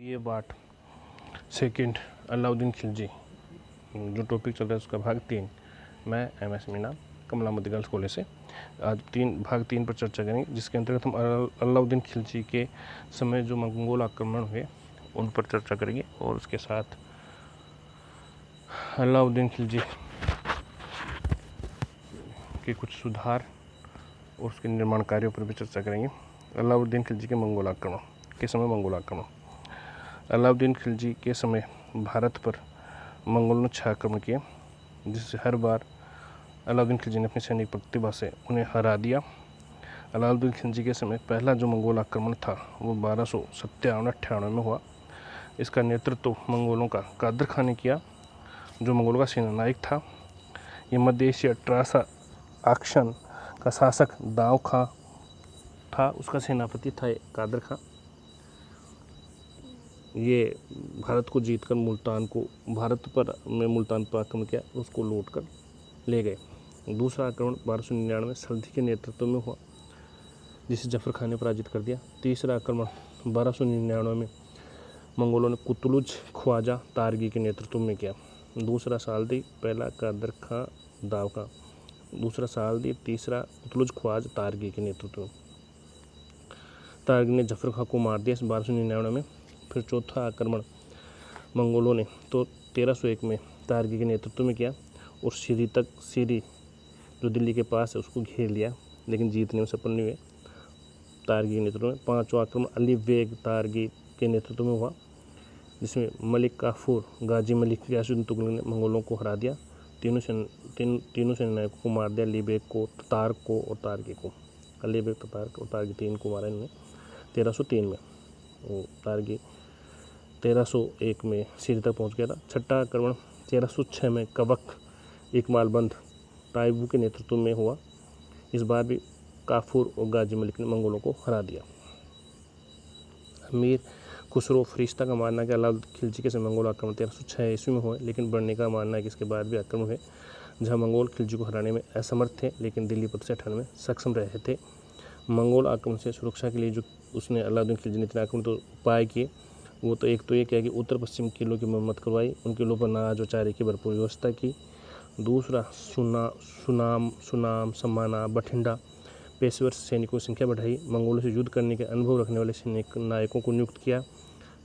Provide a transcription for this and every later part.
ये बात सेकंड अलाउद्दीन खिलजी जो टॉपिक चल रहा है उसका भाग 3। मैं MS मीना कमला मध्य गर्ल्स कॉलेज से आज भाग 3 पर चर्चा करेंगे, जिसके अंतर्गत हम अलाउद्दीन खिलजी के समय जो मंगोल आक्रमण हुए उन पर चर्चा करेंगे और उसके साथ अलाउद्दीन खिलजी के कुछ सुधार और उसके निर्माण कार्यों पर भी चर्चा करेंगे। अलाउद्दीन खिलजी के मंगोल आक्रमण के समय मंगोल आक्रमण। अलाउद्दीन खिलजी के समय भारत पर मंगोलों ने 6 आक्रमण किए, जिससे हर बार अलाउद्दीन खिलजी ने अपनी सैनिक प्रतिभा से उन्हें हरा दिया। अलाउद्दीन खिलजी के समय पहला जो मंगोल आक्रमण था वो 1297-98 में हुआ। इसका नेतृत्व मंगोलों का कादर खान ने किया, जो मंगोलों का सेनानायक था। ये मध्य एशिया ट्रासा आक्शन का शासक दाव खां था, उसका सेनापति था कादर खां। ये भारत को जीतकर भारत पर आक्रमण किया, उसको लूट कर ले गए। दूसरा आक्रमण 1299 में सल्दी के नेतृत्व में हुआ, जिसे जफर खान ने पराजित कर दिया। तीसरा आक्रमण 1299 में मंगोलों ने कुतलुज ख्वाजा तारगी के नेतृत्व में किया। दूसरा साल्दी, पहला कादर खां दाव खां, दूसरा साल्दी, तीसरा कुतलुज ख्वाजा तारगी के नेतृत्व में। तारगी ने जफर खां को मार दिया 1299 में। फिर चौथा आक्रमण मंगोलों ने तो 1301 में तारगी के नेतृत्व में किया और सीरी जो दिल्ली के पास है उसको घेर लिया, लेकिन जीतने में सफल नहीं हुए तारगी के नेतृत्व में। पांचवा आक्रमण अली बेग तारगी के नेतृत्व में हुआ, जिसमें मलिक काफूर, गाजी मलिक, गयासुद्दीन तुगलक ने मंगोलों को हरा दिया। तीनों सेनानायकों को मार दिया, अली बेग को, ततार को और तारगी को। अली बेग, ततार और तारगी 3 को मारा इन्होंने 1303 में। तारगी 1301 में सीरी तक पहुंच गया था। छठा आक्रमण 1306 में कबक इकबालबंद ताइबू के नेतृत्व में हुआ। इस बार भी काफूर और गाजी मलिक ने मंगोलों को हरा दिया। अमीर खुसरो फरिश्ता का मानना है कि अलाउद्दीन खिलजी के समय मंगोल आक्रमण 1306 ईस्वी में हुए, लेकिन बढ़ने का मानना है कि इसके बाद भी आक्रमण हुए, जहां मंगोल खिलजी को हराने में असमर्थ थे, लेकिन दिल्ली पर से हटाने में सक्षम रहे थे। मंगोल आक्रमण से सुरक्षा के लिए जो उसने अलाउद्दीन खिलजी ने इतने आक्रमण तो उपाय किए, वो तो एक तो ये किया कि उत्तर पश्चिम किलों की मरम्मत करवाई, उन किलों पर अनाज और चारे की भरपूर व्यवस्था की। दूसरा सुनाम, सम्माना, बठिंडा पेशेवर सैनिकों की संख्या बढ़ाई। मंगोलों से युद्ध करने के अनुभव रखने वाले सैनिक नायकों को नियुक्त किया।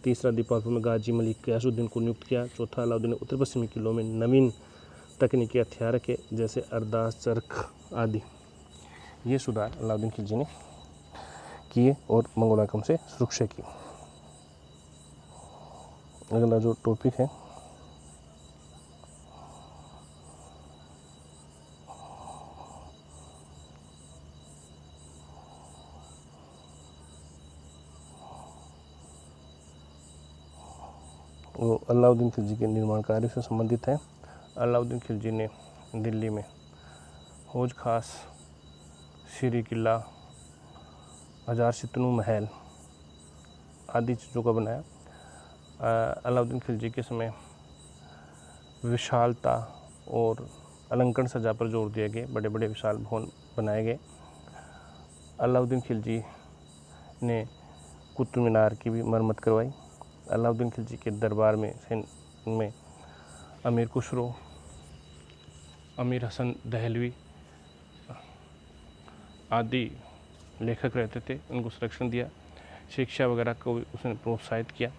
तीसरा दीपालपुर में गाजी मलिक, गयासुद्दीन को नियुक्त किया। चौथा अलाउद्दीन ने उत्तर पश्चिमी किलों में नवीन तकनीकी हथियार रखे, जैसे अरदास चरख आदि। ये सुधार अलाउद्दीन खिलजी ने किए और मंगोल आक्रमण से सुरक्षा की। अगला जो टॉपिक है वो अलाउद्दीन खिलजी के निर्माण कार्य से संबंधित है। अलाउद्दीन खिलजी ने दिल्ली में हौज खास, सीरी किला, हजार सितनू महल आदि चीज़ों का बनाया। अलाउद्दीन खिलजी के समय विशालता और अलंकरण सज्जा पर जोर दिया गया, बड़े बड़े विशाल भवन बनाए गए। अलाउद्दीन खिलजी ने कुतुब मीनार की भी मरम्मत करवाई। अलाउद्दीन खिलजी के दरबार में अमीर खुसरो, अमीर हसन दहलवी आदि लेखक रहते थे, उनको संरक्षण दिया, शिक्षा वगैरह को उसने प्रोत्साहित किया।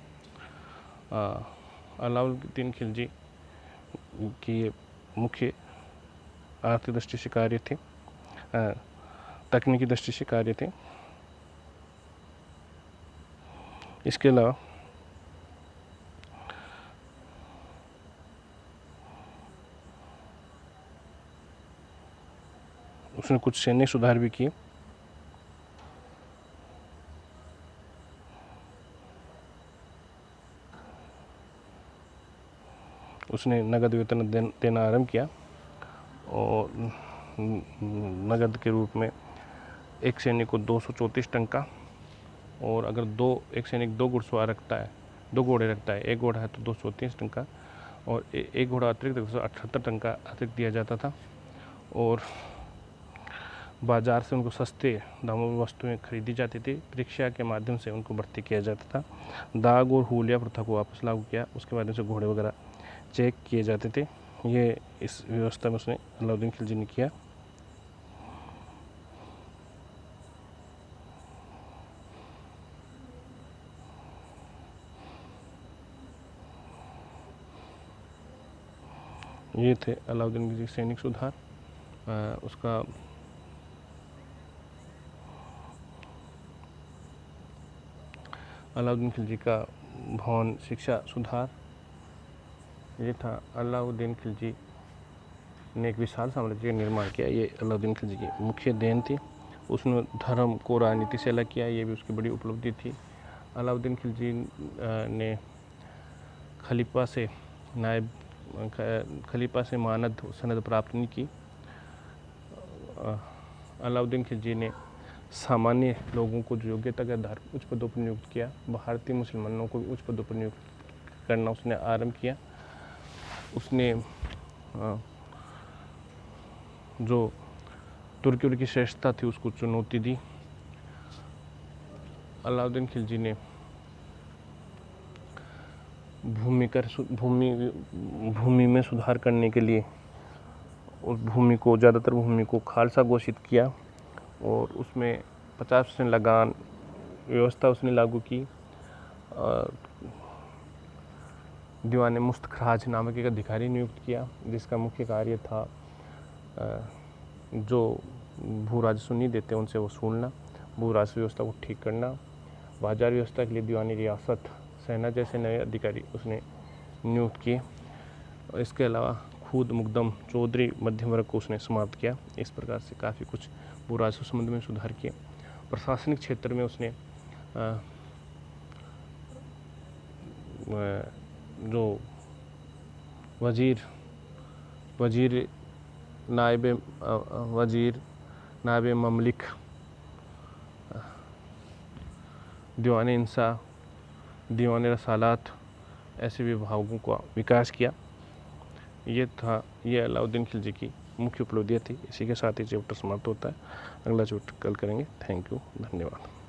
अलाउद्दीन खिलजी की ये मुख्य आर्थिक दृष्टि से कार्य थे, तकनीकी दृष्टि से कार्य थे। इसके अलावा उसने कुछ सैन्य सुधार भी किए। उसने नगद वेतन देना आरंभ किया और नगद के रूप में एक सैनिक को 234 टंका, और अगर एक सैनिक 2 घुड़सवार रखता है, 2 घोड़े रखता है, एक घोड़ा है तो 230 टंका, और एक घोड़ा अतिरिक्त 178 टंका अतिरिक्त दिया जाता था। और बाज़ार से उनको सस्ते दामों में वस्तुएं खरीदी जाती थी। परीक्षा के माध्यम से उनको भर्ती किया जाता था। दाग और हुलिया प्रथा को वापस लागू किया, उसके माध्यम से घोड़े वगैरह चेक किए जाते थे। ये इस व्यवस्था में उसने अलाउद्दीन खिलजी ने किया। ये थे अलाउद्दीन खिलजी सैनिक सुधार। उसका अलाउद्दीन खिलजी का भवन शिक्षा सुधार, ये था। अलाउद्दीन खिलजी ने एक विशाल साम्राज्य का निर्माण किया, ये अलाउद्दीन खिलजी की मुख्य देन थी। उसने धर्म को राजनीति से अलग किया, ये भी उसकी बड़ी उपलब्धि थी। अलाउद्दीन खिलजी ने खलीफा से मानद सनद प्राप्त नहीं की। अलाउद्दीन खिलजी ने सामान्य लोगों को जो योग्यता के आधार पर उच्च पदों पर नियुक्त किया। भारतीय मुसलमानों को भी उच्च पदों पर नियुक्त करना उसने आरंभ किया। उसने जो तुर्की की श्रेष्ठता थी उसको चुनौती दी। अलाउद्दीन खिलजी ने भूमि में सुधार करने के लिए उस ज़्यादातर भूमि को खालसा घोषित किया और उसमें 50% लगान व्यवस्था उसने लागू की। दीवान मुस्तखराज नामक एक अधिकारी नियुक्त किया, जिसका मुख्य कार्य था जो भू राजस्व नहीं देते उनसे वसूलना, भू राजस्व व्यवस्था को ठीक करना। बाजार व्यवस्था के लिए दीवानी रियासत, सेना जैसे नए अधिकारी उसने नियुक्त किए। और इसके अलावा खुद मुकदम चौधरी मध्यम वर्ग को उसने समाप्त किया। इस प्रकार से काफ़ी कुछ भू राजस्व संबंध में सुधार किए। प्रशासनिक क्षेत्र में उसने जो वजीर नायब ममलिक, दीवान इंसा, दीवान रसालात, ऐसे विभागों का विकास किया। ये अलाउद्दीन खिलजी की मुख्य उपलब्धियाँ थी। इसी के साथ ही चैप्टर समाप्त होता है। अगला चैप्टर कल करेंगे। थैंक यू, धन्यवाद।